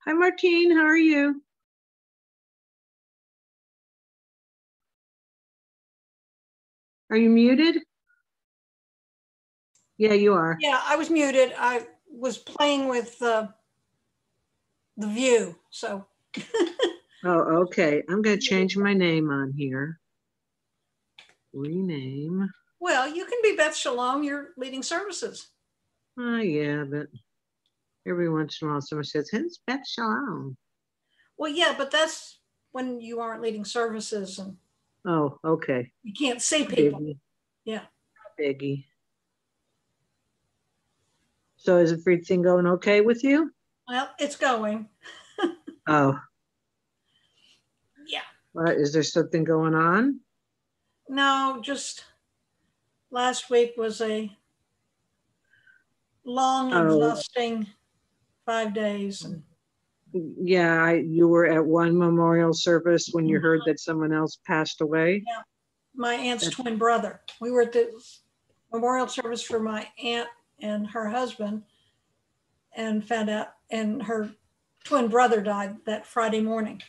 Hi, Martine. How are you? Are you muted? Yeah, you are. Yeah, I was muted. I was playing with the view, so. Oh, okay. I'm going to change my name on here. Rename. Well, you can be Beth Shalom. You're leading services. Oh, yeah, but every once in a while someone says, "Who's Beth Shalom?" Well, yeah, but that's when you aren't leading services and Oh, okay. you can't see people. Biggie. Yeah. Biggie. So is everything going okay with you? Well, it's going. Oh. Yeah. Well, is there something going on? No, just last week was a long, exhausting 5 days. And yeah, you were at one memorial service when you heard that someone else passed away? Yeah, my aunt's twin brother. We were at the memorial service for my aunt and her husband and found out, and her twin brother died that Friday morning.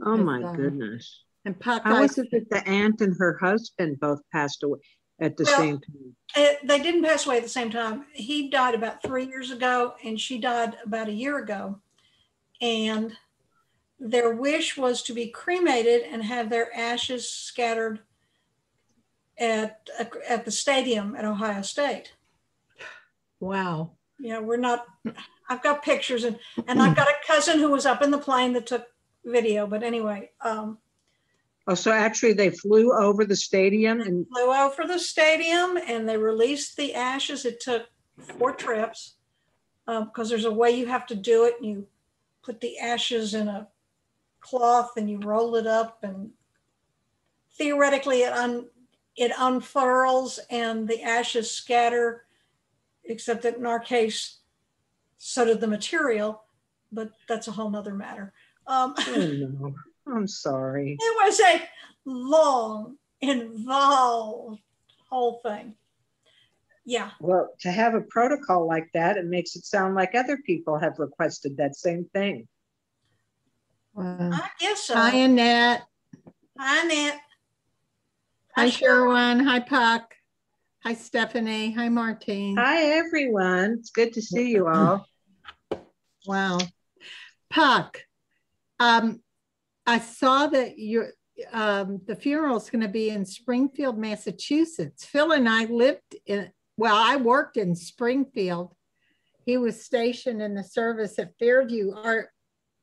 Oh my goodness. And Puck, how is it that the aunt and her husband both passed away at the same time? They didn't pass away at the same time. He died about 3 years ago, and she died about a year ago. And their wish was to be cremated and have their ashes scattered at the stadium at Ohio State. Wow. Yeah, we're not, I've got pictures and I've got a cousin who was up in the plane that took video, but anyway. Oh, so actually they flew over the stadium? And flew over the stadium and they released the ashes. It took 4 trips because there's a way you have to do it. And you put the ashes in a cloth and you roll it up, and theoretically it unfurls and the ashes scatter, except that in our case, so did the material, but that's a whole nother matter. Oh no, I'm sorry. It was a long, involved whole thing. Yeah. Well, to have a protocol like that, it makes it sound like other people have requested that same thing. I guess so. Hi, Annette. Hi, Annette. Hi, Sherwin. Hi, Puck. Hi, Stephanie. Hi, Martine. Hi, everyone. It's good to see you all. Wow. Puck, I saw that the funeral is going to be in Springfield, Massachusetts. Phil and I lived in, well, I worked in Springfield. He was stationed in the service at Fairview.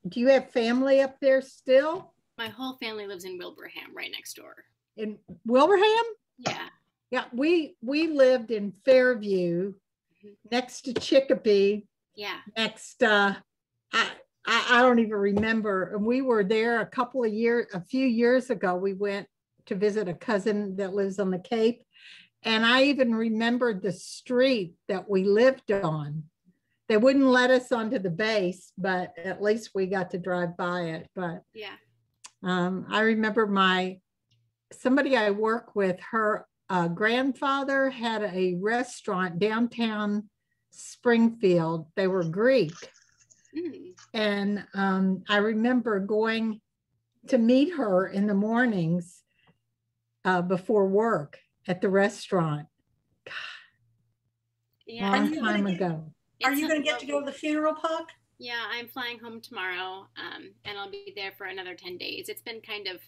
Do you have family up there still? My whole family lives in Wilbraham, right next door. In Wilbraham? Yeah. Yeah, we lived in Fairview, next to Chicopee. Yeah. Next, I don't even remember. And we were there a few years ago. We went to visit a cousin that lives on the Cape. And I even remembered the street that we lived on. They wouldn't let us onto the base, but at least we got to drive by it. But yeah, I remember somebody I work with, her grandfather had a restaurant downtown Springfield. They were Greek. And I remember going to meet her in the mornings before work at the restaurant. God, yeah, long time ago. Are you going to get to go to the funeral, Puck? Yeah, I'm flying home tomorrow, and I'll be there for another 10 days. It's been kind of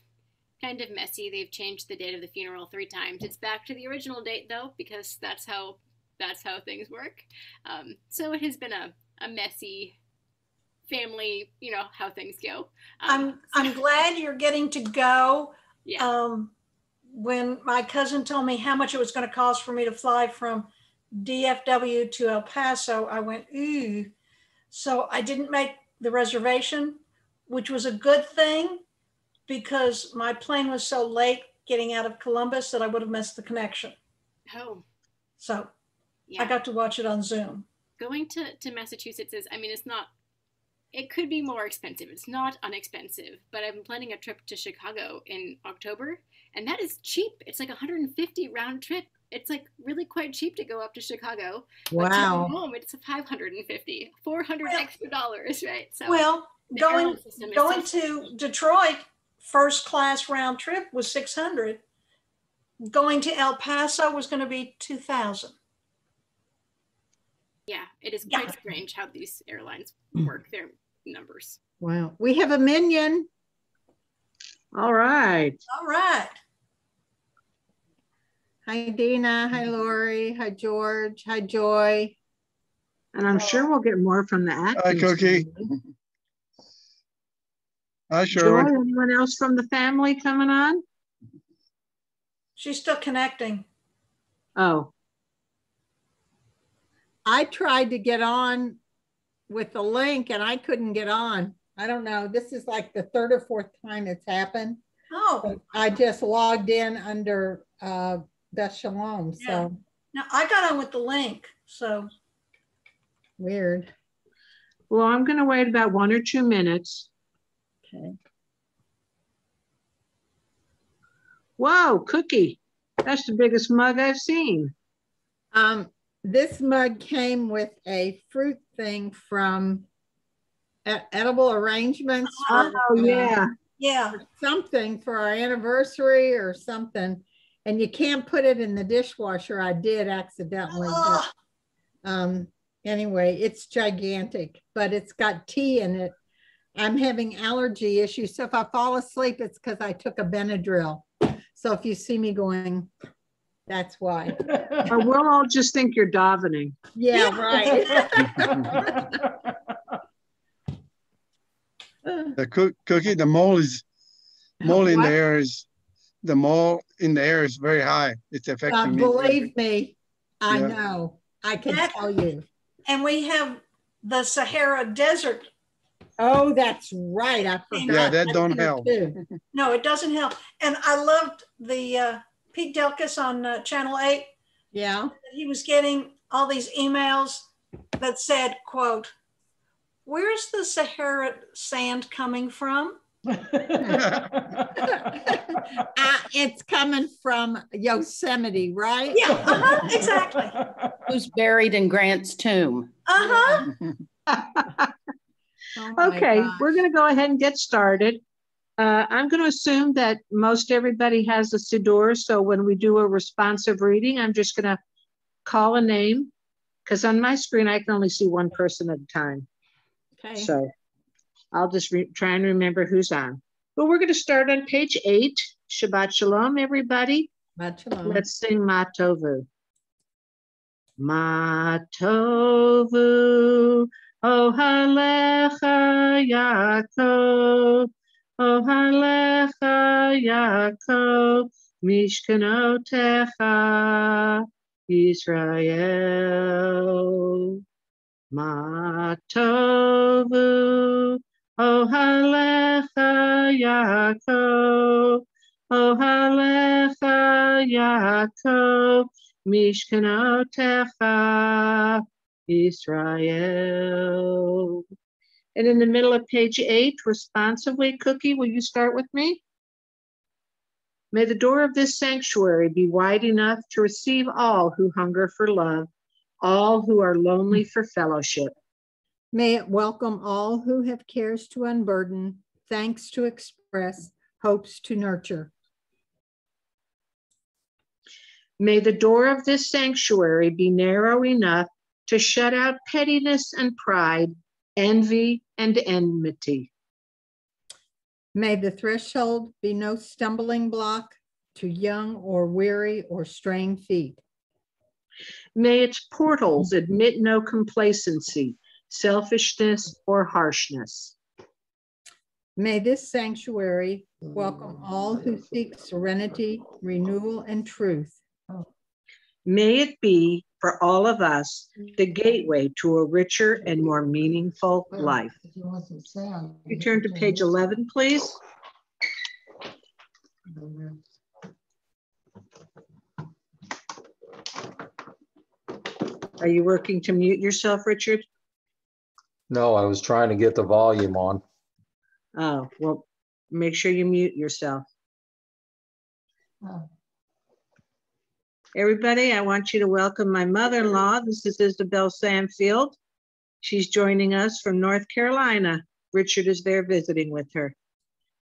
messy. They've changed the date of the funeral 3 times. It's back to the original date though, because that's how things work. So it has been a messy family, you know how things go. I'm glad you're getting to go. Yeah. When my cousin told me how much it was going to cost for me to fly from DFW to El Paso, I went, ooh. So I didn't make the reservation, which was a good thing because my plane was so late getting out of Columbus that I would have missed the connection. Oh. So yeah. I got to watch it on Zoom. Going to Massachusetts is, I mean, it could be more expensive. It's not inexpensive, but I'm planning a trip to Chicago in October, and that is cheap. It's like $150 round trip. it's like really quite cheap to go up to Chicago. Wow. But to go home, it's $550, $400 extra dollars, right? So Well, the going airline system is to Detroit, first class round trip was $600. Going to El Paso was going to be $2,000. yeah, it is Yeah. quite strange how these airlines work their numbers. Wow. We have a minion. All right. All right. Hi, Dina. Hi, Lori. Hi, George. Hi, Joy. And I'm sure we'll get more from the Atkins. Hi, Cookie. family. Hi, Joy, Sherwin. anyone else from the family coming on? She's still connecting. Oh, I tried to get on with the link and I couldn't get on. I don't know. This is like the third or fourth time it's happened. Oh, I just logged in under Beth Shalom. So Yeah. now I got on with the link. So weird. well, I'm going to wait about 1 or 2 minutes. Okay. Whoa, Cookie. That's the biggest mug I've seen. This mug came with a fruit thing from Edible Arrangements. Oh, yeah. yeah. Something for our anniversary or something. And you can't put it in the dishwasher. I did accidentally. But, anyway, it's gigantic, but it's got tea in it. I'm having allergy issues. So if I fall asleep, it's because I took a Benadryl. So if you see me going, that's why. Or we'll all just think you're davening. Yeah, right. The Cookie, the mole in the What? air is, the mole in the air is very high. It's affecting me. Believe me, I Yeah. know. I can That- tell you. And we have the Sahara Desert. Oh, that's right. I forgot. Yeah, that That's don't here help. too. No, it doesn't help. And I loved the Pete Delkus on Channel 8. Yeah. He was getting all these emails that said, quote, "Where's the Sahara sand coming from?" It's coming from Yosemite, right? Yeah, exactly. Who's buried in Grant's tomb? Oh my Okay, gosh. we're going to go ahead and get started. I'm going to assume that most everybody has a Siddur. So when we do a responsive reading, I'm just going to call a name because on my screen, I can only see one person at a time. Okay. So I'll just try and remember who's on. But we're going to start on page 8. Shabbat Shalom, everybody. Shabbat shalom. Let's sing Ma Tovu. Ma Tovu, Ohalecha Yaakov, Ohalecha Yaakov, Mishkanotecha Yisrael. Ma Tovu, Ohalecha Yaakov, Ohalecha Yaakov, Mishkanotecha Israel. And in the middle of page 8, responsively, Cookie, will you start with me? May the door of this sanctuary be wide enough to receive all who hunger for love, all who are lonely for fellowship. May it welcome all who have cares to unburden, thanks to express, hopes to nurture. May the door of this sanctuary be narrow enough to shut out pettiness and pride, envy and enmity. May the threshold be no stumbling block to young or weary or straying feet. May its portals admit no complacency, selfishness, or harshness. May this sanctuary welcome all who seek serenity, renewal, and truth. May it be, for all of us, the gateway to a richer and more meaningful life. You turn to page 11, please. Are you working to mute yourself, Richard? No, I was trying to get the volume on. Oh, well, make sure you mute yourself. Everybody, I want you to welcome my mother-in-law. This is Isabel Sanfield. She's joining us from North Carolina. Richard is there visiting with her.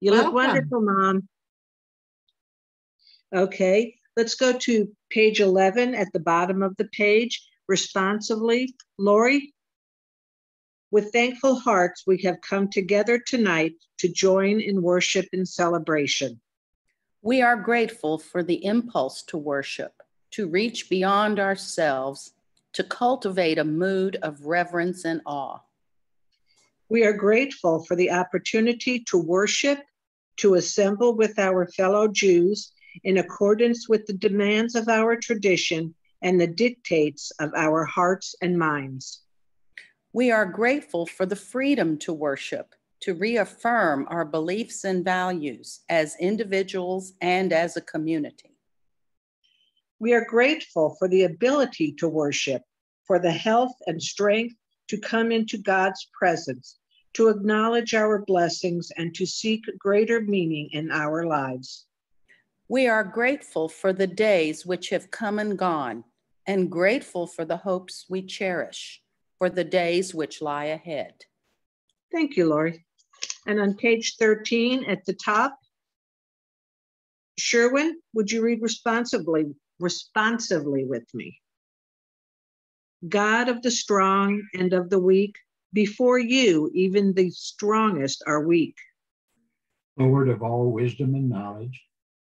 You look wonderful, Mom. Okay, let's go to page 11 at the bottom of the page, responsively. Lori, with thankful hearts, we have come together tonight to join in worship and celebration. We are grateful for the impulse to worship, to reach beyond ourselves, to cultivate a mood of reverence and awe. We are grateful for the opportunity to worship, to assemble with our fellow Jews in accordance with the demands of our tradition and the dictates of our hearts and minds. We are grateful for the freedom to worship, to reaffirm our beliefs and values as individuals and as a community. We are grateful for the ability to worship, for the health and strength to come into God's presence, to acknowledge our blessings and to seek greater meaning in our lives. We are grateful for the days which have come and gone, and grateful for the hopes we cherish, for the days which lie ahead. Thank you, Lori. And on page 13 at the top, Sherwin, would you read responsively with me? God of the strong and of the weak, before you, even the strongest are weak. Lord of all wisdom and knowledge,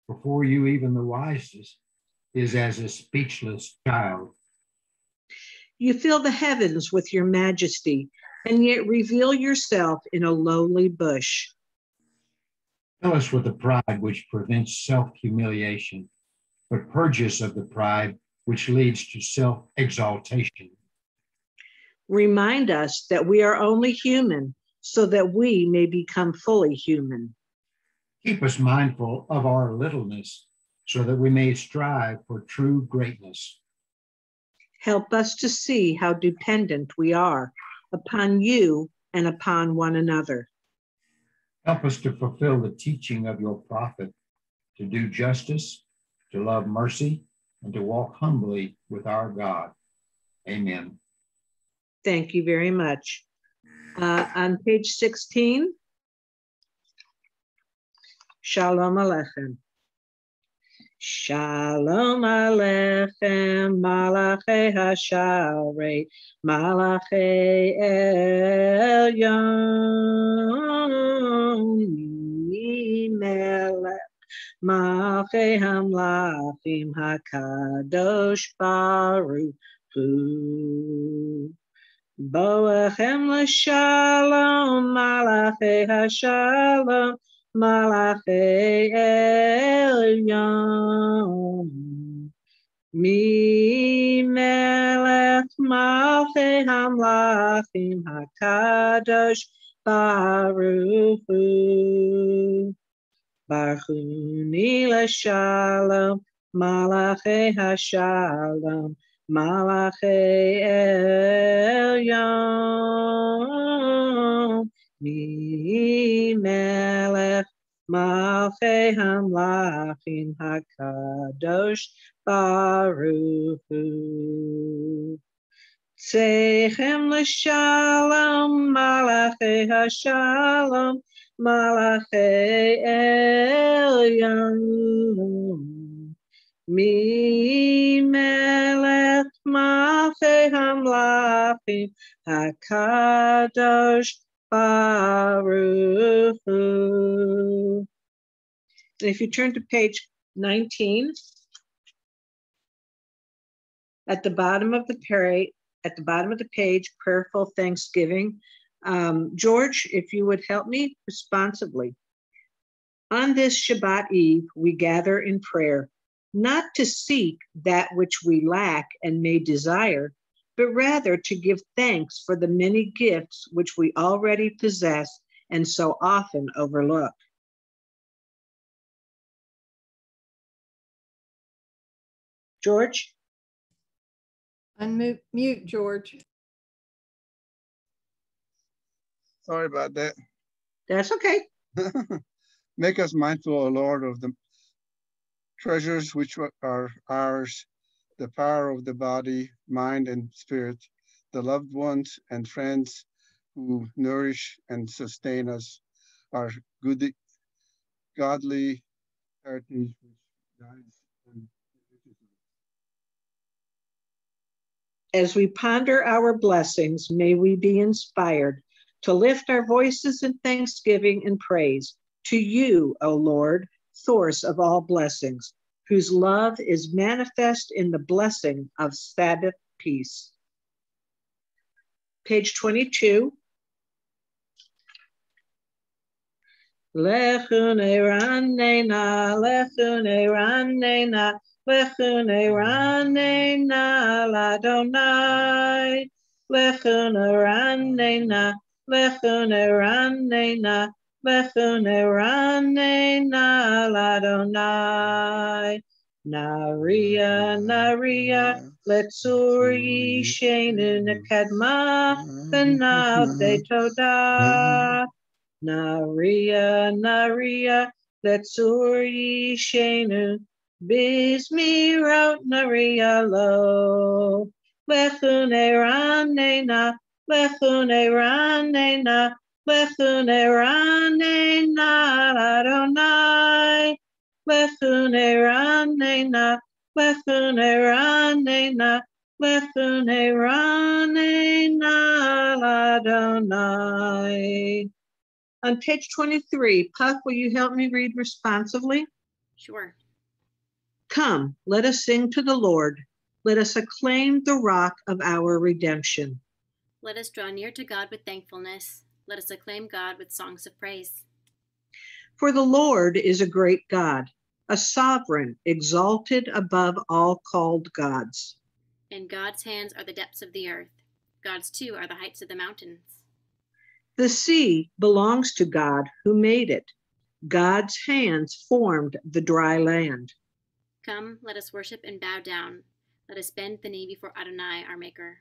before you, even the wisest is as a speechless child. You fill the heavens with your majesty, and yet reveal yourself in a lowly bush. Fill us with the pride which prevents self-humiliation, but purge us of the pride which leads to self-exaltation. Remind us that we are only human, so that we may become fully human. Keep us mindful of our littleness, so that we may strive for true greatness. Help us to see how dependent we are upon you and upon one another. Help us to fulfill the teaching of your prophet, to do justice, to love mercy, and to walk humbly with our God. Amen. Thank you very much. On page 16, Shalom Aleichem. Shalom Aleichem, Malachei Hasharei, Malachei Elyon, Melech, Malchei Hamlachim, HaKadosh Baruch Hu. Boachem l'shalom, Malachei Hashalom, Malachei Elyon. Mi melech malchei hamlachim hakadosh baruch hu. Baruchuni l'shalom, Malachei Hashalom, Malachei Elyon. Mi melech malchei hamlachim hakadosh baruch hu. Tzeichem l'shalom, Malachei Hashalom, Malachei Elyon. Mi melech malchei hamlachim hakadosh baruch hu. And if you turn to page 19, at the bottom of the page, Prayerful Thanksgiving. George, if you would help me responsibly. On this Shabbat Eve, we gather in prayer, not to seek that which we lack and may desire, but rather to give thanks for the many gifts which we already possess and so often overlook. George? Unmute, George. Sorry about that. That's okay. Make us mindful, O Lord, of the treasures which are ours, the power of the body, mind, and spirit, the loved ones and friends who nourish and sustain us, our good, godly heritage which guides and enriches us. As we ponder our blessings, may we be inspired to lift our voices in thanksgiving and praise to you, O Lord, source of all blessings, whose love is manifest in the blessing of Sabbath peace. Page 22. Lechune ranena, lechune ranena, lechune ranena, ladonai. Lechune ranena, lechune ranena, lechune ranena, ladonai. Naria, naria, letzur yishenu nekadma, v'navdei todah. Naria, naria, letzur yishenu, bizmirot naria lo. Lechune ranena, lechune ranena, lechune ranena, Adonai. Lechune ranena, lechune ranena, lechune ranena, Adonai. On page 23, Puck, will you help me read responsively? Sure. Come, let us sing to the Lord. Let us acclaim the rock of our redemption. Let us draw near to God with thankfulness. Let us acclaim God with songs of praise. For the Lord is a great God, a sovereign, exalted above all called gods. In God's hands are the depths of the earth. God's too are the heights of the mountains. The sea belongs to God who made it. God's hands formed the dry land. Come, let us worship and bow down. Let us bend the knee before Adonai, our Maker.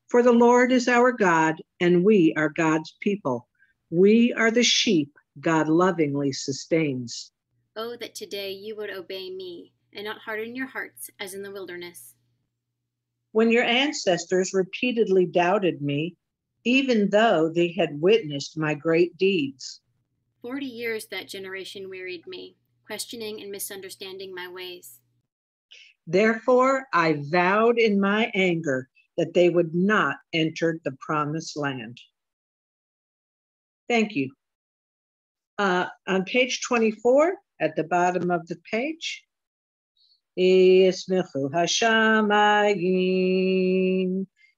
For the Lord is our God, and we are God's people. We are the sheep God lovingly sustains. Oh, that today you would obey me, and not harden your hearts as in the wilderness. When your ancestors repeatedly doubted me, even though they had witnessed my great deeds. 40 years that generation wearied me, questioning and misunderstanding my ways. Therefore, I vowed in my anger that they would not enter the promised land. Thank you. On page 24, at the bottom of the page, Yismechu hashamayim,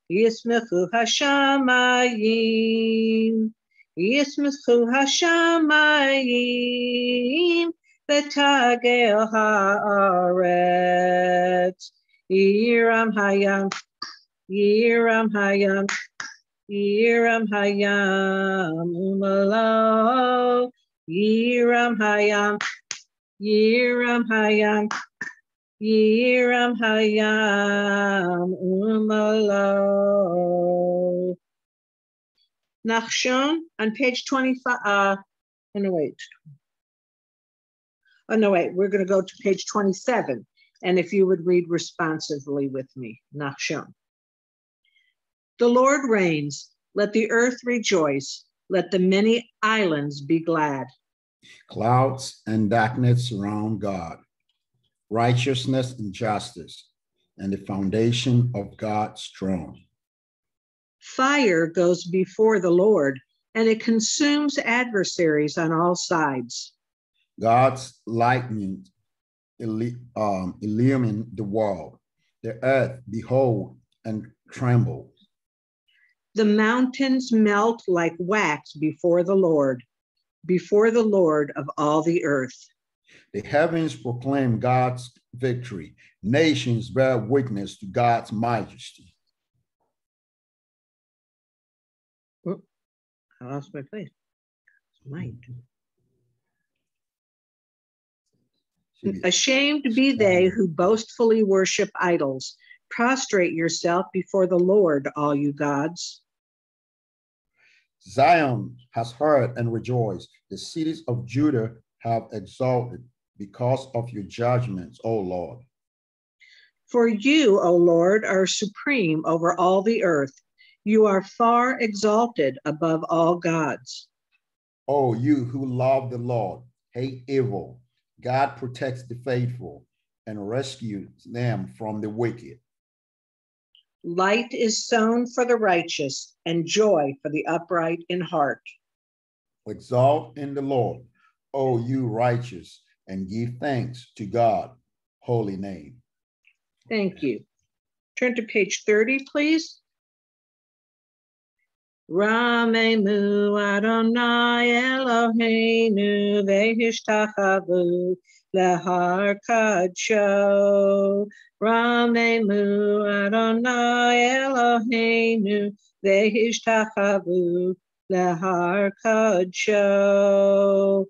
Yismechu hashamayim, Yismechu hashamayim, Betagel haaretz, Yiram hayam, Yiram hayam, Yiram hayam, umalo, Yiram hayam, Yiram hayam, Yiram hayam, umalo. Nachshon on page 25. We're going to go to page 27. And if you would read responsively with me, Nachshon. The Lord reigns. Let the earth rejoice. Let the many islands be glad. Clouds and darkness surround God. Righteousness and justice, and the foundation of God's throne. Fire goes before the Lord, and it consumes adversaries on all sides. God's lightning illumine the world. The earth behold and tremble. The mountains melt like wax before the Lord of all the earth. The heavens proclaim God's victory. Nations bear witness to God's majesty. Oh, I lost my place. Ashamed be they who boastfully worship idols. Prostrate yourself before the Lord, all you gods. Zion has heard and rejoiced. The cities of Judah have exulted because of your judgments, O Lord. For you, O Lord, are supreme over all the earth. You are far exalted above all gods. Oh, you who love the Lord, hate evil. God protects the faithful and rescues them from the wicked. Light is sown for the righteous and joy for the upright in heart. Exalt in the Lord, O you righteous, and give thanks to God, holy name. Thank you. Turn to page 30, please. Ramemu Adonai Eloheinu vehishtachavu lehar kadsho. Ramemu Adonai Eloheinu vehishtachavu lehar kadsho.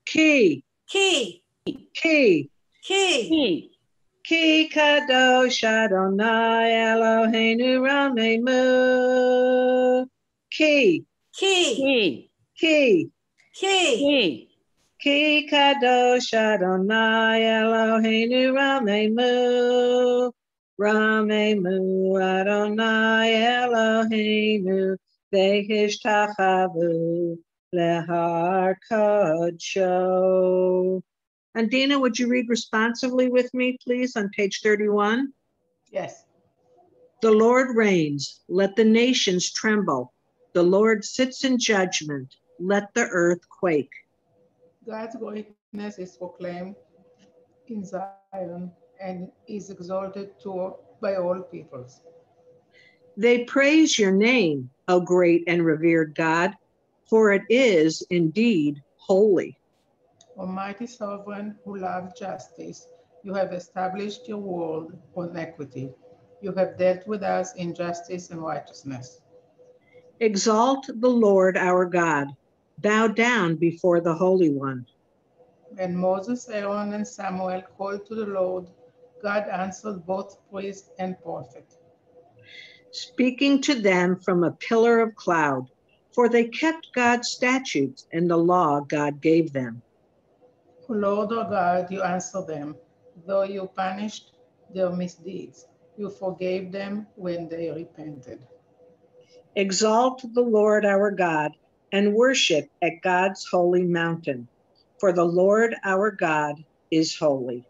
Ki, Key, ki, key, ki kadosh Adonai Eloheinu Ramemu. Ki, key, ki, key. ki kadosh Adonai Eloheinu Ramemu. Ramemu Adonai Eloheinu vehishtachavu lehar kadsho. And Dina, would you read responsively with me, please, on page 31? Yes. The Lord reigns, let the nations tremble. The Lord sits in judgment, let the earth quake. God's greatness is proclaimed in Zion and is exalted by all peoples. They praise your name, O great and revered God, for it is indeed holy. Almighty Sovereign who loves justice, you have established your world on equity. You have dealt with us in justice and righteousness. Exalt the Lord our God. Bow down before the Holy One. When Moses, Aaron, and Samuel called to the Lord, God answered both priest and prophet. Speaking to them from a pillar of cloud, for they kept God's statutes and the law God gave them. O Lord our God, you answered them, though you punished their misdeeds. You forgave them when they repented. Exalt the Lord our God and worship at God's holy mountain, for the Lord our God is holy.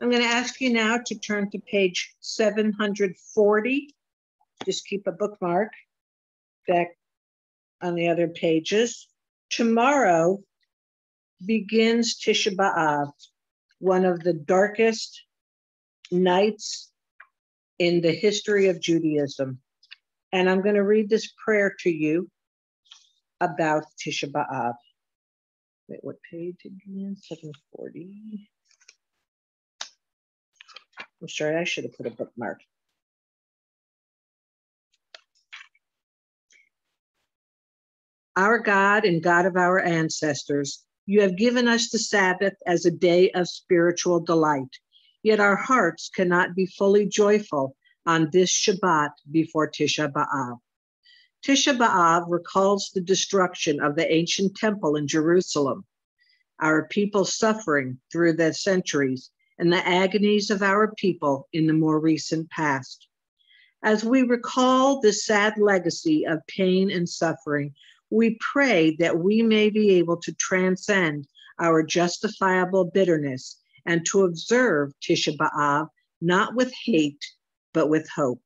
I'm going to ask you now to turn to page 740. Just keep a bookmark back on the other pages. Tomorrow begins Tisha B'Av, one of the darkest nights in the history of Judaism. And I'm going to read this prayer to you about Tisha B'Av. Wait, what page again? 740. I'm sorry, I should have put a bookmark. Our God and God of our ancestors, you have given us the Sabbath as a day of spiritual delight. Yet our hearts cannot be fully joyful on this Shabbat before Tisha B'Av. Tisha B'Av recalls the destruction of the ancient temple in Jerusalem, our people suffering through the centuries, and the agonies of our people in the more recent past. As we recall this sad legacy of pain and suffering, we pray that we may be able to transcend our justifiable bitterness and to observe Tisha B'Av not with hate, but with hope.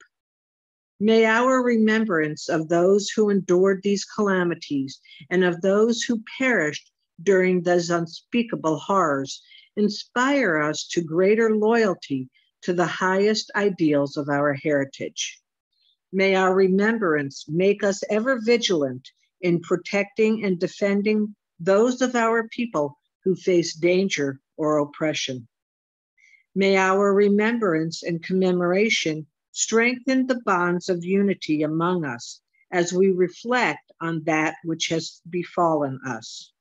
May our remembrance of those who endured these calamities and of those who perished during those unspeakable horrors inspire us to greater loyalty to the highest ideals of our heritage. May our remembrance make us ever vigilant in protecting and defending those of our people who face danger or oppression. May our remembrance and commemoration strengthen the bonds of unity among us as we reflect on that which has befallen us.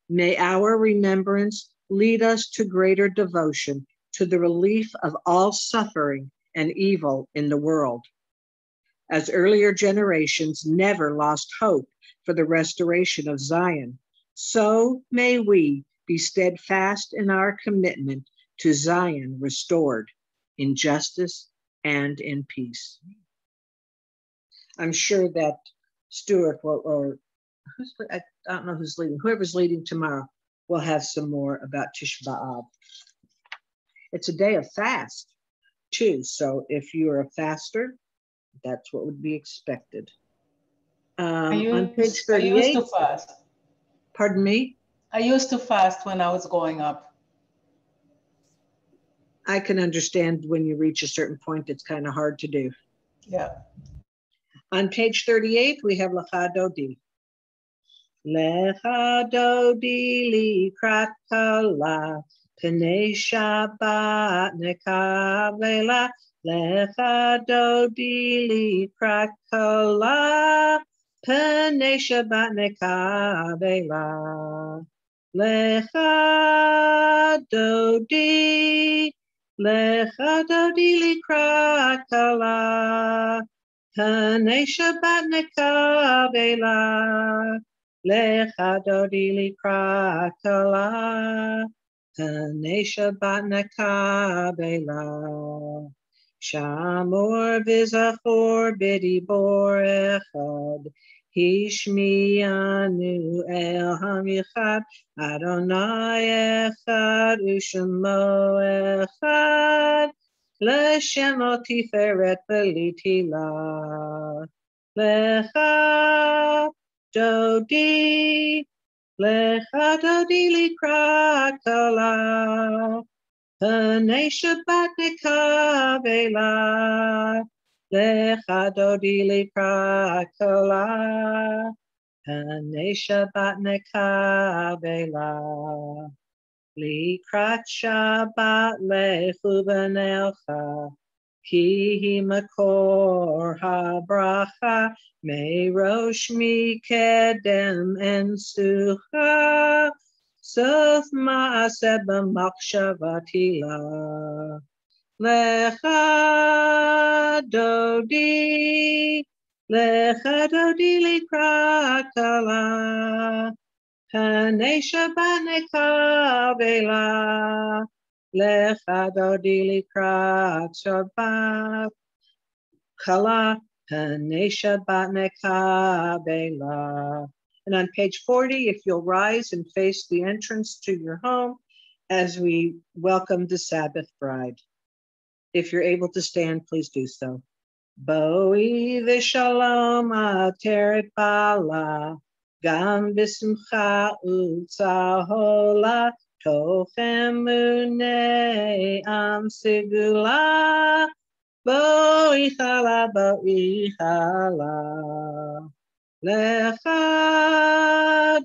May our remembrance lead us to greater devotion to the relief of all suffering and evil in the world. As earlier generations never lost hope for the restoration of Zion, so may we be steadfast in our commitment to Zion restored in justice, and in peace. I'm sure that Stuart will, or I don't know who's leading, whoever's leading tomorrow will have some more about Tisha B'Av. It's a day of fast too. So if you're a faster, that's what would be expected. On page 38. I used to fast. Pardon me? I used to fast when I was growing up. I can understand when you reach a certain point, it's kind of hard to do. Yeah. On page 38, we have Lecha Dodi. Lecha Dodi likrat kala, Pnei Shabbat nekavela. Lecha Dodi likrat kala, Pnei Shabbat nekavela. Lecha Dodi, Lecha Dodi likrat kala, Pnei Shabbat nekavela. Lecha Dodi likrat kala, Pnei Shabbat nekavela. Shamor v'zachor b'dibor echad, Hishmianu el hamichad, Adonai echad u'shemo echad, L'shemo tiferet v'litila. Lecha Dodi, Lecha Dodi likrat kala, Pnei Shabbat nekavela. Lecha Dodi likrat kala, Pnei Shabbat nekavela. Likrat Shabbat lechu b'nelcha, Ki hi makor habracha, Merosh mikedem en sucha, Sof ma'aseh b'machshavatila. Lecha Dodi, Lecha Dodi likrat kala, Pnei Shabbat nekavela. Lecha Dodi likrat Shabbat kala, Pnei Shabbat nekavela. And on page 40, if you'll rise and face the entrance to your home as we welcome the Sabbath bride. If you're able to stand, please do so. Boi v'shalom ateret bala, Gam b'simcha u'tzahola, Toch emunei am sigula, Boi chala, boi chala. Lecha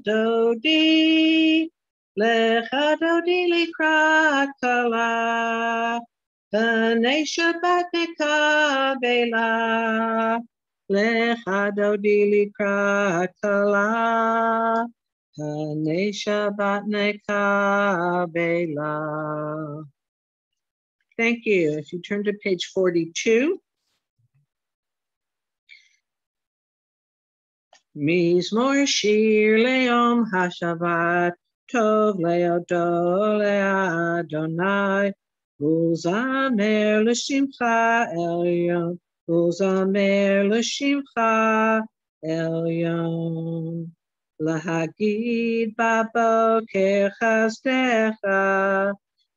Dodi, Lecha Dodi likrat kala, Pnei Shabbat nekavela. Lecha Dodi likrat kala, Pnei Shabbat nekavela. Thank you. If you turn to page 42. Mizmor shir le'yom hashavat, Tov le'odo le'Adonai, Uzamer l'shimcha elyon, Uzamer l'shimcha elyon. Lahagid baboker chasdecha,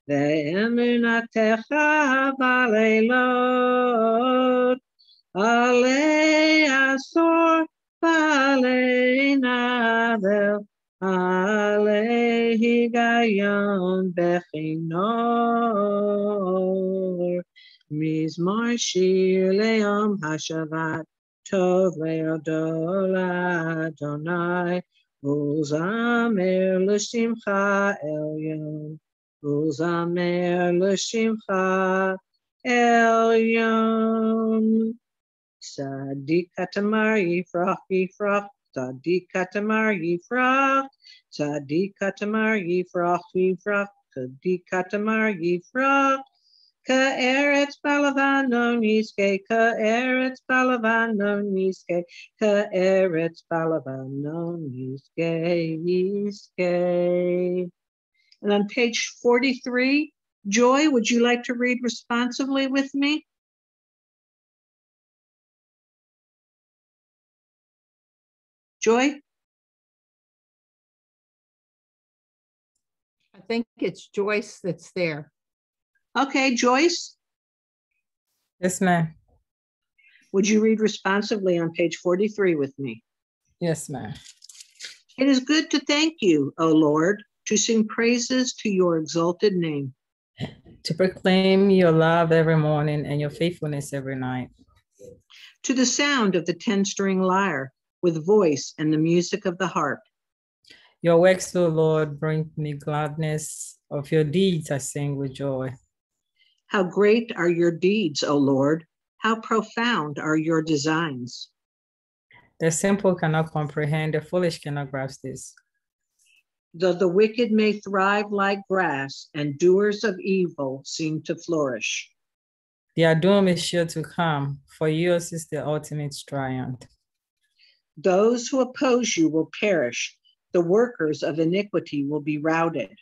Ve'emunatecha baleilot, Alei asor, Alei navel, Alei higayon bechinor. Mizmor shir le'yom hashavat, Tov le'odo la'Adonai, Uzamer l'shimcha elyon, Uzamer l'shimcha elyon. Tzadik katamar yifrach yifrach, Tzadik katamar yifrach, Tzadik katamar yifrach yifrach, Tzadik katamar yifrach. Ka'eretz balavano niske, Ka'eretz balavano niske, Ka'eretz balavano niske, niske. And on page 43, Joy, would you like to read responsively with me? Joy? I think it's Joyce that's there. Okay, Joyce, Yes, ma'am. would you read responsively on page 43 with me? Yes, ma'am. It is good to thank you, O Lord, to sing praises to your exalted name. To proclaim your love every morning and your faithfulness every night. To the sound of the 10-string lyre, with voice and the music of the harp. Your works, O Lord, bring me gladness. Of your deeds I sing with joy. How great are your deeds, O Lord! How profound are your designs! The simple cannot comprehend, the foolish cannot grasp this. Though the wicked may thrive like grass, and doers of evil seem to flourish. Their doom is sure to come, for yours is the ultimate triumph. Those who oppose you will perish. The workers of iniquity will be routed.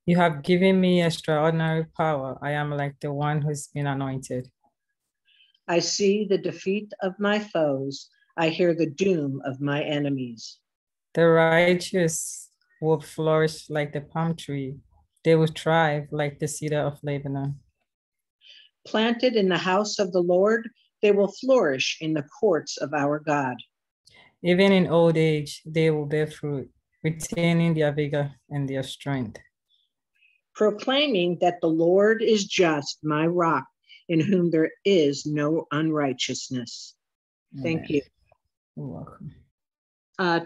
You have given me extraordinary power. I am like the one who's been anointed. I see the defeat of my foes. I hear the doom of my enemies. The righteous will flourish like the palm tree. They will thrive like the cedar of Lebanon. Planted in the house of the Lord, they will flourish in the courts of our God. Even in old age, they will bear fruit, retaining their vigor and their strength. Proclaiming that the Lord is just, my rock, in whom there is no unrighteousness. Thank you. You're welcome.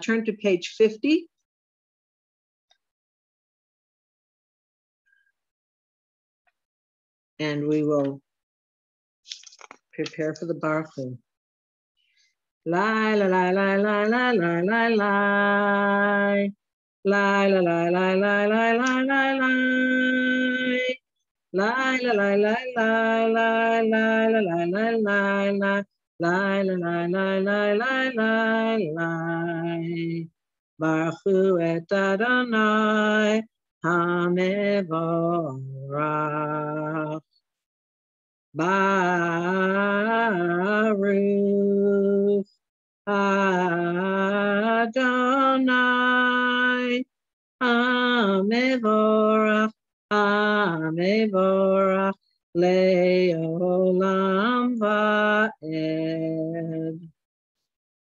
Turn to page 50. And we will prepare for the Baruch Hu. La la la la la la la la la. La la la la la la la la la. La la la la la la la la la la la la. La la la la la la la la. Baruch Hu et Adonai HaMevorach. Baruch Adonai HaMevorach HaMevorach Le'olam Va'ed.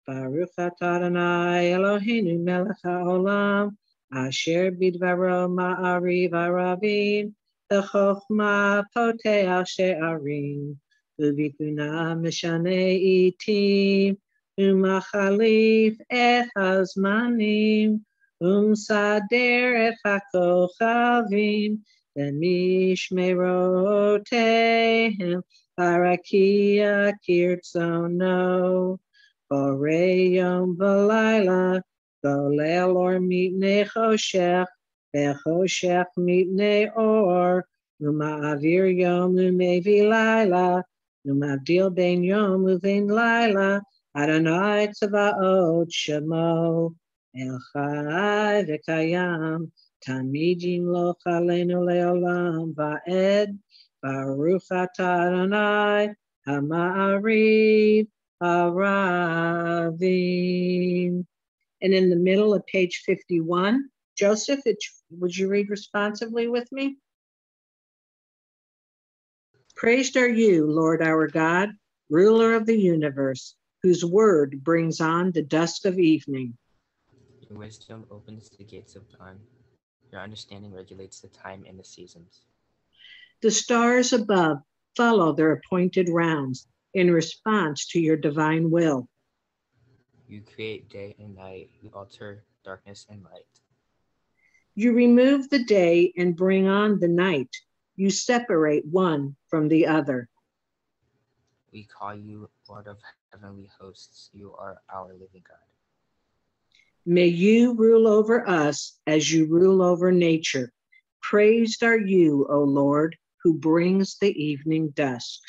Baruch atah Adonai Eloheinu melech haolam asher bidvaro ma'ariv aravim v'chochma poteach she'arim u'bituna mishanei itim u'machalif et hazmanim u'msader et hakochavim v'mishmerotehem barakia kirtzono. Borei yom v'layla, golel or mitnei choshech, v'choshech mitnei or, u'ma'avir yom u'mevi layla, u'mavdil ben yom u'vein layla, Adonai tzavaot shemo, el chai v'kayam, tamid yimloch aleinu le'olam va'ed, Baruch atah Adonai, ha'ma'ariv, Aravim. And in the middle of page 51, Joseph, would you read responsively with me? Praised are you, Lord our God, ruler of the universe, whose word brings on the dusk of evening. Your wisdom opens the gates of dawn. Your understanding regulates the time and the seasons. The stars above follow their appointed rounds in response to your divine will. You create day and night. You alter darkness and light. You remove the day and bring on the night. You separate one from the other. We call you Lord of heavenly hosts. You are our living God. May you rule over us as you rule over nature. Praised are you, O Lord, who brings the evening dusk.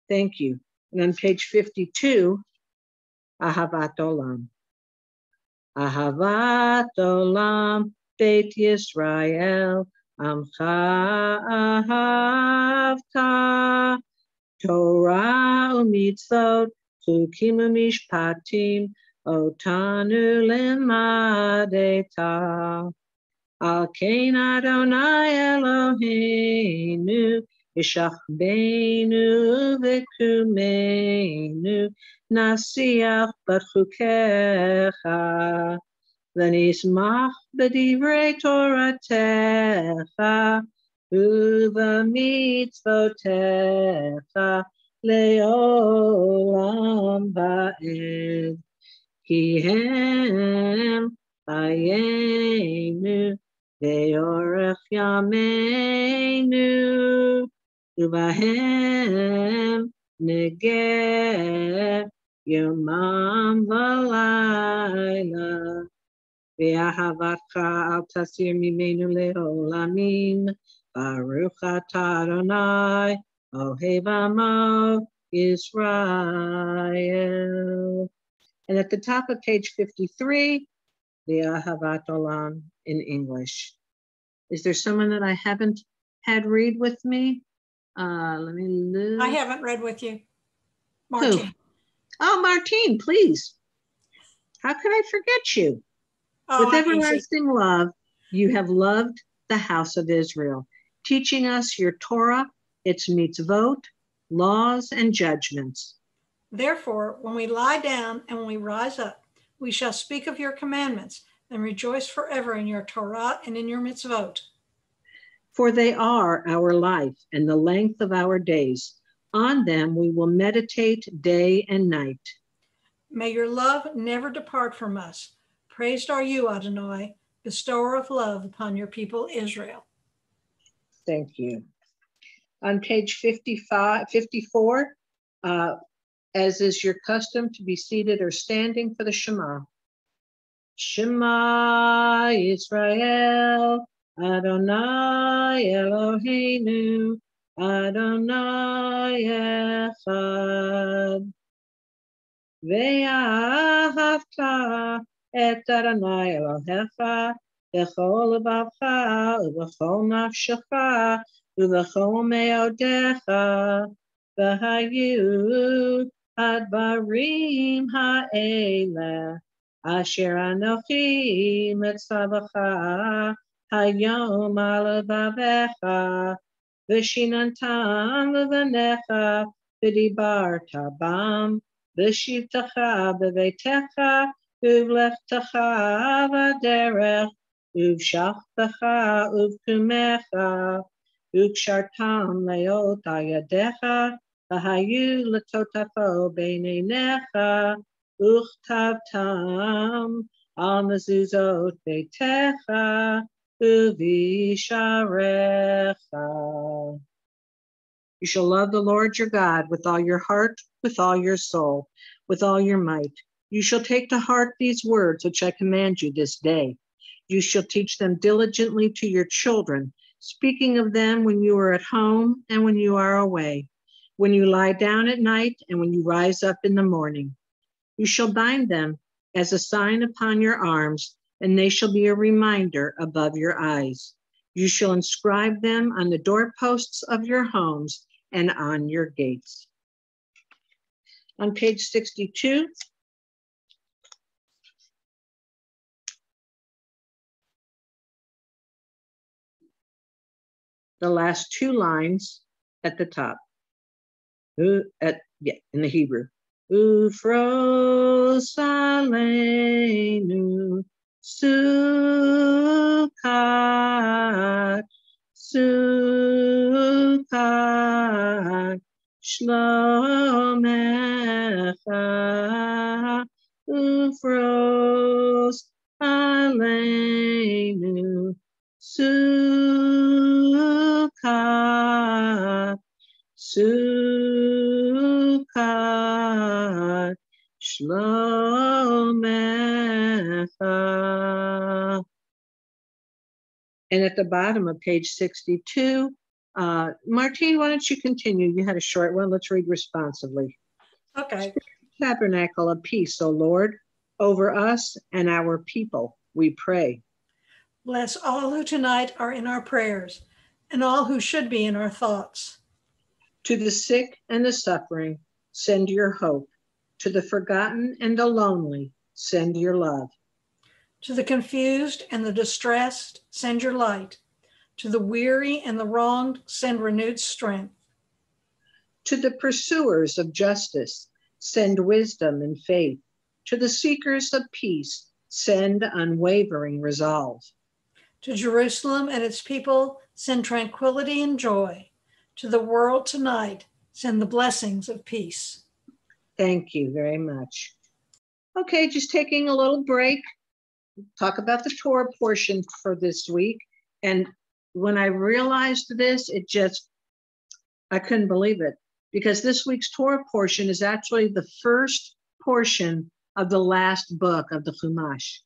Thank you. And on page 52, Ahavat Olam. Ahavat Olam, Beit Yisrael, Amcha ahavta, Torah umitzvot, chukim umishpatim, otanu lemadeta. Al kein Adonai Eloheinu, Yishachbeinu v'kumenu, Nasiach b'chukecha, v'nismach b'divrei Toratecha, u'v'mitzvotecha, le'olam va'ed. Ki hem chayenu, ve'orech yameinu, uvahem negeh yomam v'layla. Ve'ahavatcha al tasir mimenu le'olamim, Baruch atah Adonai, ohev amo Israel. And at the top of page 53, the Ahavat Olam in English. Is there someone that I haven't had read with me? Let me look. I haven't read with you. Martine. Who? Oh, Martine, please. How could I forget you? Oh, With I'm easy. everlasting love, you have loved the house of Israel, teaching us your Torah, its mitzvot, laws, and judgments. Therefore, when we lie down and when we rise up, we shall speak of your commandments and rejoice forever in your Torah and in your mitzvot. For they are our life and the length of our days. On them we will meditate day and night. May your love never depart from us. Praised are you, Adonai, bestower of love upon your people Israel. Thank you. On page 54, as is your custom, to be seated or standing for the Shema. Shema Yisrael, Adonai Eloheinu, Adonai Echad. Ve'ahavta et Adonai Elohecha, b'chol lebavcha, u'b'chol nafshecha, u'b'chol me'odecha, v'hayu advarim ha'eleh, asher anochi metzavacha, hayom al levavecha, v'shinantam levanecha, v'dibarta bam, v'shivtacha b'veitecha, uvlechtecha v'derech, uvshachtecha uvkumecha, ukshartam leot ayadecha, v'hayu letotafo beinenecha, uchtavtam al mezuzot beitecha, uvisharecha. You shall love the Lord your God with all your heart, with all your soul, with all your might. You shall take to heart these words which I command you this day. You shall teach them diligently to your children, speaking of them when you are at home and when you are away, when you lie down at night and when you rise up in the morning. You shall bind them as a sign upon your arms, and they shall be a reminder above your eyes. You shall inscribe them on the doorposts of your homes and on your gates. On page 62, the last two lines at the top, in the Hebrew. Ufros aleinu sukkot, sukkot shlomecha, ufros aleinu sukkot, sukkot shlomecha. And at the bottom of page 62, Martine, why don't you continue? You had a short one. Let's read responsively. Okay. Tabernacle of Peace, O Lord, over us and our people, we pray. Bless all who tonight are in our prayers and all who should be in our thoughts. To the sick and the suffering, send your hope. To the forgotten and the lonely, send your love. To the confused and the distressed, send your light. To the weary and the wronged, send renewed strength. To the pursuers of justice, send wisdom and faith. To the seekers of peace, send unwavering resolve. To Jerusalem and its people, send tranquility and joy. To the world tonight, send the blessings of peace. Thank you very much. Okay, just taking a little break. Talk about the Torah portion for this week. And when I realized this, I couldn't believe it, because this week's Torah portion is actually the first portion of the last book of the Chumash.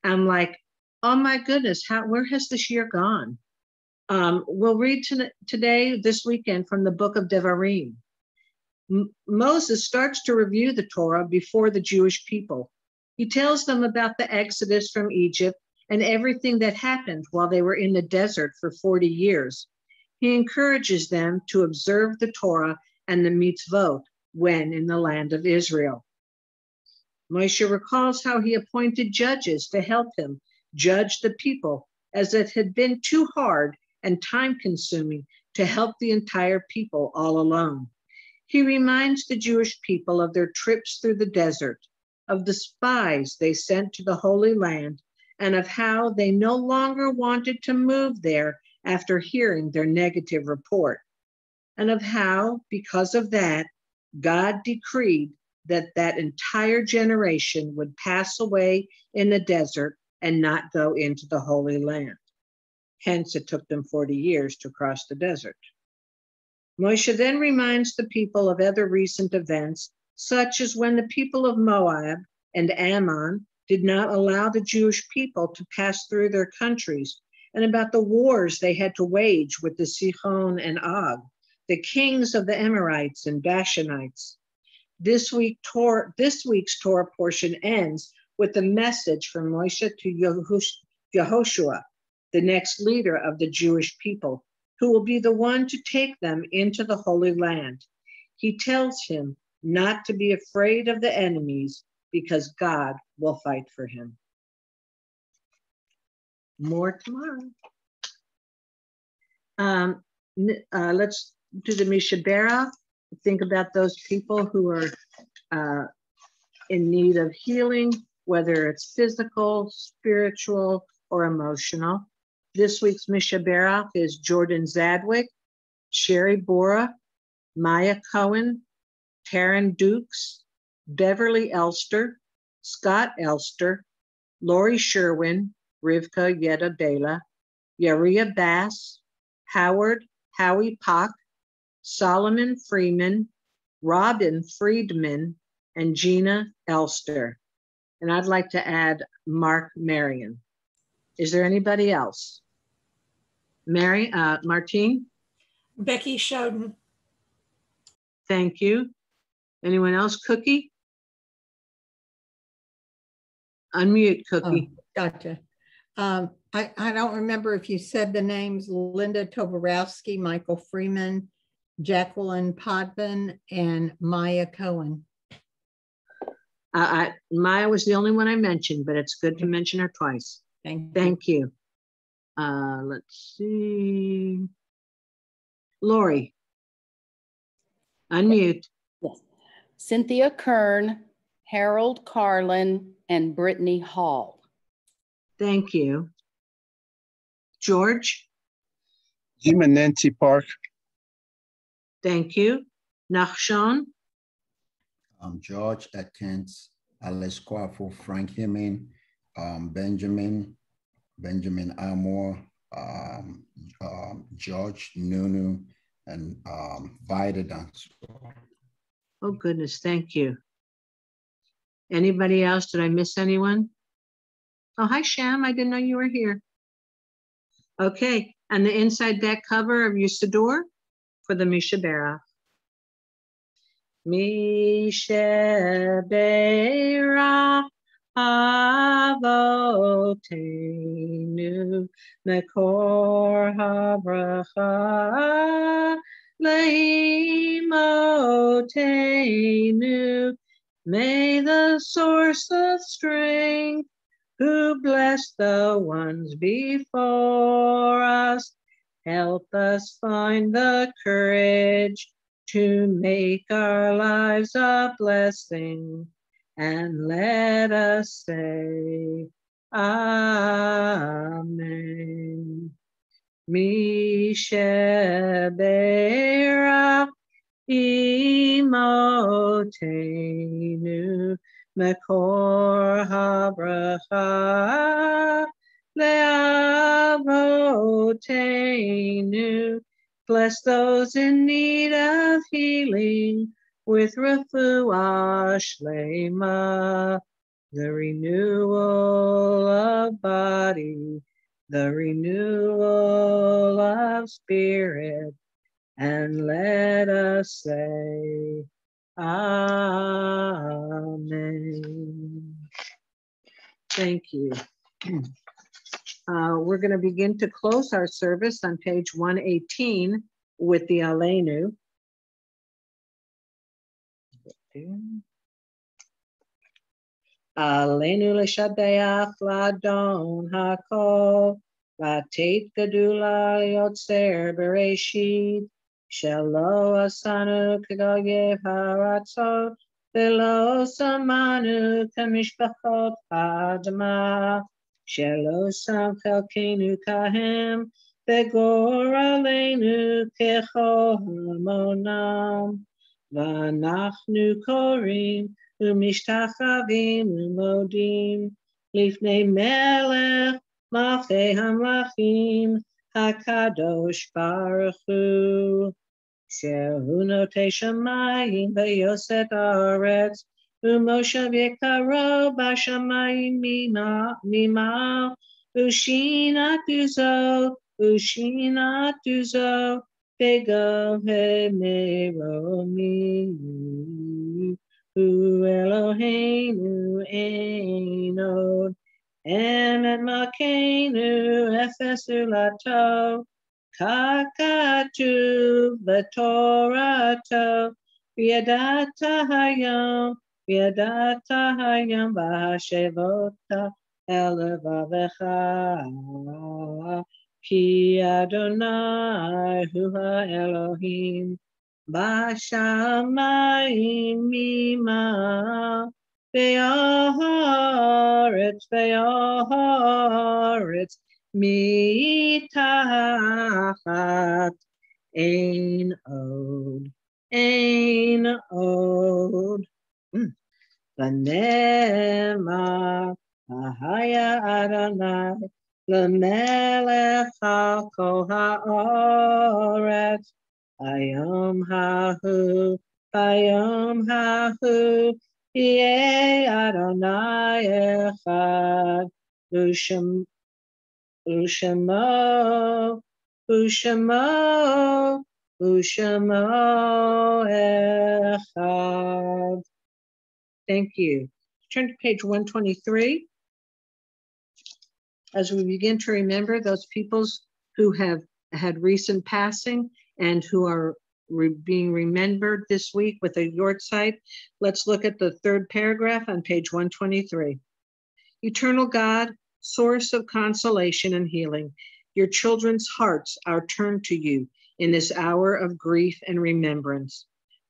I'm like, oh my goodness, where has this year gone? We'll read today, this weekend, from the book of Devarim. Moses starts to review the Torah before the Jewish people. He tells them about the Exodus from Egypt and everything that happened while they were in the desert for 40 years. He encourages them to observe the Torah and the mitzvot when in the land of Israel. Moshe recalls how he appointed judges to help him judge the people, as it had been too hard and time-consuming to help the entire people all alone. He reminds the Jewish people of their trips through the desert, of the spies they sent to the Holy Land, and of how they no longer wanted to move there after hearing their negative report, and of how, because of that, God decreed that entire generation would pass away in the desert and not go into the Holy Land. Hence, it took them 40 years to cross the desert. Moshe then reminds the people of other recent events, such as when the people of Moab and Ammon did not allow the Jewish people to pass through their countries, and about the wars they had to wage with the Sihon and Og, the kings of the Amorites and Bashanites. This week's Torah portion ends with a message from Moshe to Yehoshua, the next leader of the Jewish people, who will be the one to take them into the Holy Land. He tells him not to be afraid of the enemies because God will fight for him. More tomorrow. Let's do the Mishabera. Think about those people who are in need of healing, whether it's physical, spiritual, or emotional. This week's Mishabera is Jordan Zadwick, Sherry Bora, Maya Cohen, Taryn Dukes, Beverly Elster, Scott Elster, Lori Sherwin, Rivka Yeda Bela, Yaria Bass, Howie Pock, Solomon Freeman, Robin Friedman, and Gina Elster. And I'd like to add Mark Marion. Is there anybody else? Martine? Becky Shoden. Thank you. Anyone else? Cookie? Unmute, Cookie. Oh, gotcha. I don't remember if you said the names: Linda Toborowski, Michael Freeman, Jacqueline Podman, and Maya Cohen. Maya was the only one I mentioned, but it's good to mention her twice. Thank you. Let's see. Lori, unmute. Yes. Cynthia Kern, Harold Carlin, and Brittany Hall. Thank you. George? Jim and Nancy Park. Thank you. Nachshon? George Atkins, Alice Quaffo, Frank Hemin, Benjamin Amor, George Nunu, and Vida Dance. Oh, goodness, thank you. Anybody else? Did I miss anyone? Oh, hi, Sham. I didn't know you were here. Okay, and the inside back cover of your Siddur for the Mishabera. Mishabera Avotenu, Mekor HaBracha, Leimotenu, may the source of strength, who bless the ones before us, help us find the courage to make our lives a blessing, and let us say, Amen. Misheberach Imotenu, Mekor HaBracha, Leavotenu, bless those in need of healing with refuah shlema, the renewal of body, the renewal of spirit, and let us say, Amen. Thank you. We're going to begin to close our service on page 118 with the Elenu. Elenu l'shadeach l'adon hakol, v'teit gedula yotzer bereshit, shelo asanu k'goyev haratzot, v'lo samanu k'mishpachot ha'adama, shelo sam chelkenu kahem, v'goralenu k'chol hamonam, v'anachnu korim, Umishtachavim umodim, lifnei melech, malchei hamlachim, hakadosh baruch hu, shehu notei shamayim veyoset haaretz, umoshav yekaro bashamayim mimal, ushinatu zo, begove meromi. Hu Eloheinu Einod, Emet Malkeinu Efes Ulato, Kakatu V'Torato, V'yadata Hayom V'Hashevota Elevavecha, Ki Adonai Hu HaElohim, Bashamayim mima, ve'aretz mitachat, ein od, v'nema, ahaya Adonai, l'melech al kol ha'aretz, Bayom hahu, Yeh Adonai echad, Ushemo echad. Thank you. Turn to page 123. As we begin to remember those peoples who have had recent passing and who are being remembered this week with a yortzeit, let's look at the third paragraph on page 123. Eternal God, source of consolation and healing, your children's hearts are turned to you in this hour of grief and remembrance.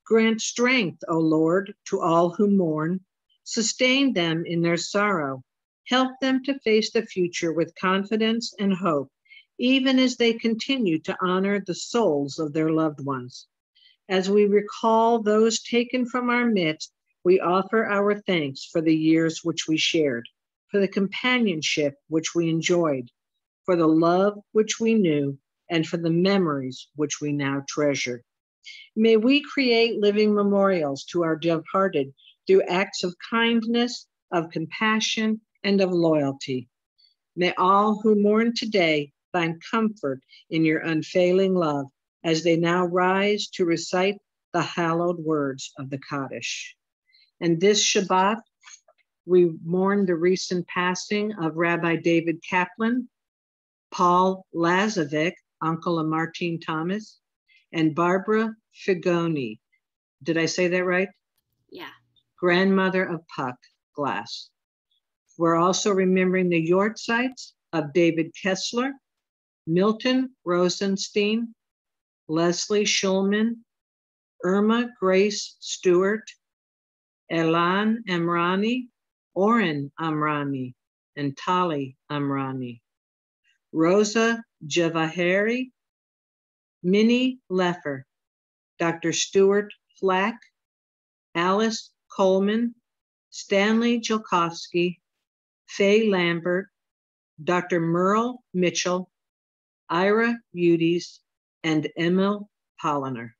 Grant strength, O Lord, to all who mourn. Sustain them in their sorrow. Help them to face the future with confidence and hope, even as they continue to honor the souls of their loved ones. As we recall those taken from our midst, we offer our thanks for the years which we shared, for the companionship which we enjoyed, for the love which we knew, and for the memories which we now treasure. May we create living memorials to our departed through acts of kindness, of compassion, and of loyalty. May all who mourn today find comfort in your unfailing love as they now rise to recite the hallowed words of the Kaddish. And this Shabbat, We mourn the recent passing of Rabbi David Kaplan, Paul Lazovic, uncle of Martine Thomas, and Barbara Figoni. Did I say that right? Yeah. Grandmother of Puck Glass. We're also remembering the Yortzites of David Kessler, Milton Rosenstein, Leslie Schulman, Irma Grace Stewart, Elan Amrani, Oren Amrani, and Tali Amrani. Rosa Javaheri, Minnie Leffer, Dr. Stuart Flack, Alice Coleman, Stanley Jolkowski, Faye Lambert, Dr. Merle Mitchell, Ira Udes, and Emil Polliner.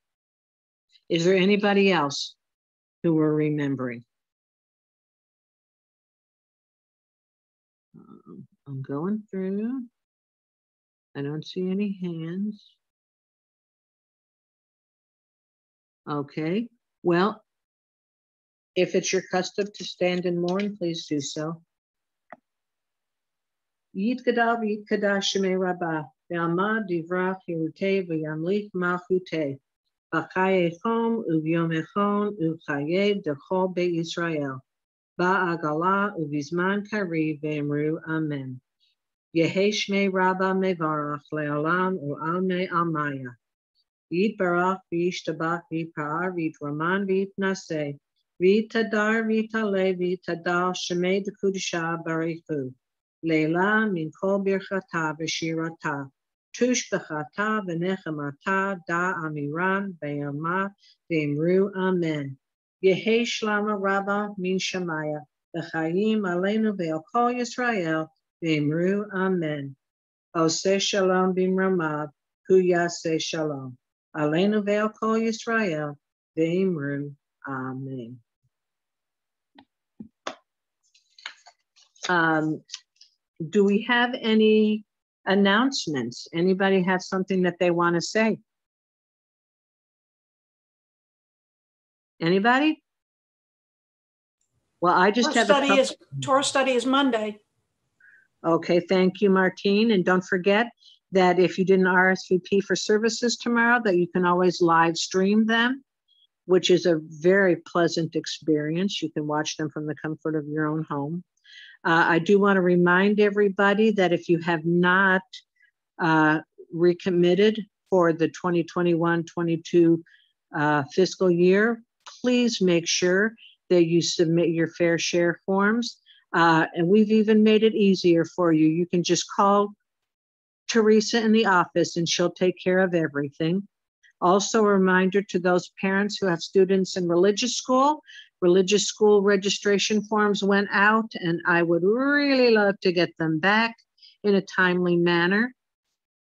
Is there anybody else who we're remembering? I'm going through. I don't see any hands. Okay, well, if it's your custom to stand and mourn, please do so. Yit Gadal Yit Kadash Shemei Rabbah, Ve'amad Divrach Yeruteh Ve'yamlich Malchuteh, B'chaye Chom U'vyom Echon U'chaye Dechol Be'Yisrael, Ba'agala U'vizman Kariv Ve'emru Amen. Yehi Shmei Rabbah Mevarach Le'olam U'almei Almaya. Yitbarach v'yishtabach v'yipar v'yitraman v'yitnaseh v'yitadar v'yitale v'yitadal shemei d'kudisha barechu leila min kol birchata v'shirata tush b'chata v'nechamata da amiran v'yama v'imru amen. Yehi shlama rabba min shamaya v'chayim aleinu ve'al kol Yisrael v'imru amen. Oseh shalom b'mramav hu yaseh shalom. Elenu ve'al kol Yisrael, ve'imru, amen. Do we have any announcements? Anybody have something that they want to say? Anybody? Well, I just have a couple. Torah study is Monday. Okay, thank you, Martine. And don't forget that if you didn't RSVP for services tomorrow, that you can always live stream them, which is a very pleasant experience. You can watch them from the comfort of your own home. I do want to remind everybody that if you have not recommitted for the 2021-22 fiscal year, please make sure that you submit your fair share forms. And we've even made it easier for you. You can just call Teresa in the office and she'll take care of everything. Also a reminder to those parents who have students in religious school registration forms went out and I would really love to get them back in a timely manner.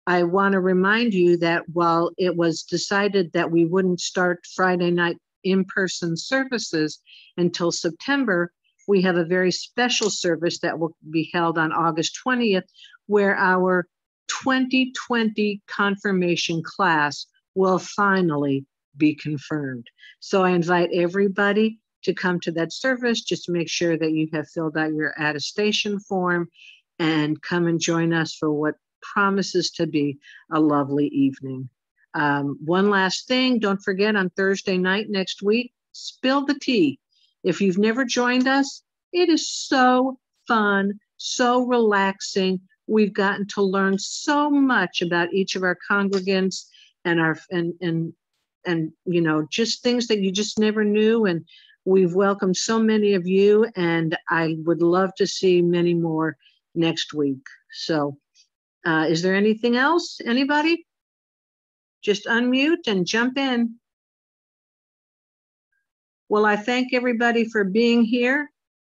I want to remind you that while it was decided that we wouldn't start Friday night in-person services until September, we have a very special service that will be held on August 20th, where our 2020 confirmation class will finally be confirmed. So I invite everybody to come to that service. Just make sure that you have filled out your attestation form and come and join us for what promises to be a lovely evening. One last thing, don't forget on Thursday night next week, Spill the Tea. If you've never joined us, it is so fun, so relaxing. We've gotten to learn so much about each of our congregants and our and you know, just things that you just never knew. And we've welcomed so many of you, and I would love to see many more next week. So is there anything else? Anybody? Just unmute and jump in. Well, I thank everybody for being here.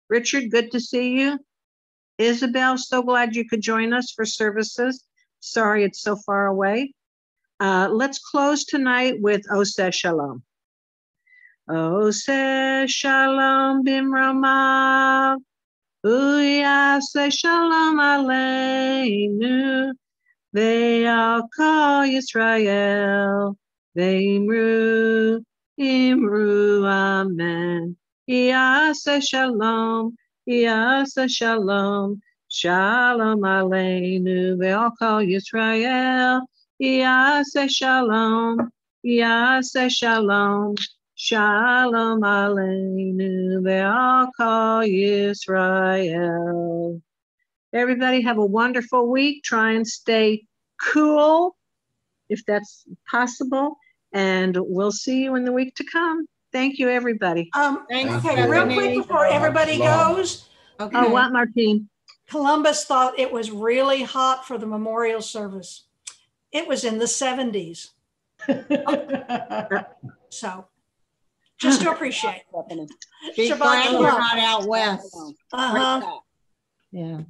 Richard, good to see you. Isabel, so glad you could join us for services. Sorry it's so far away. Let's close tonight with Oseh Shalom. Oseh Shalom bimramav, uyaseh shalom aleinu, ve'al kol Yisrael, ve'imru, imru, amen. Yaseh shalom, Yasa Shalom. Shalom Aleinu ve'al kol Yisrael. Yasa Shalom. Yasa Shalom. Shalom Aleinu ve'al kol Yisrael. Everybody have a wonderful week. Try and stay cool if that's possible. And we'll see you in the week to come. Thank you, everybody. Thanks, Okay, real quick Stephanie. before everybody goes, Okay. Oh, what, Martine? Columbus thought it was really hot for the memorial service. It was in the 70s. So just to appreciate. Be Shabbat glad we're shalom. not out west. Uh-huh. Yeah.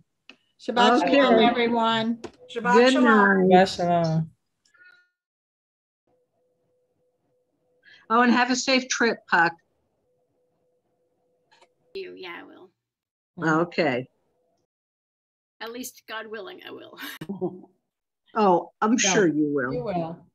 Shabbat Okay. shalom, everyone. Shabbat Good shalom. night. Shalom. Oh, and have a safe trip, Puck. Yeah, I will. Okay. At least, God willing, I will. Oh, I'm Yeah. sure you will. You will.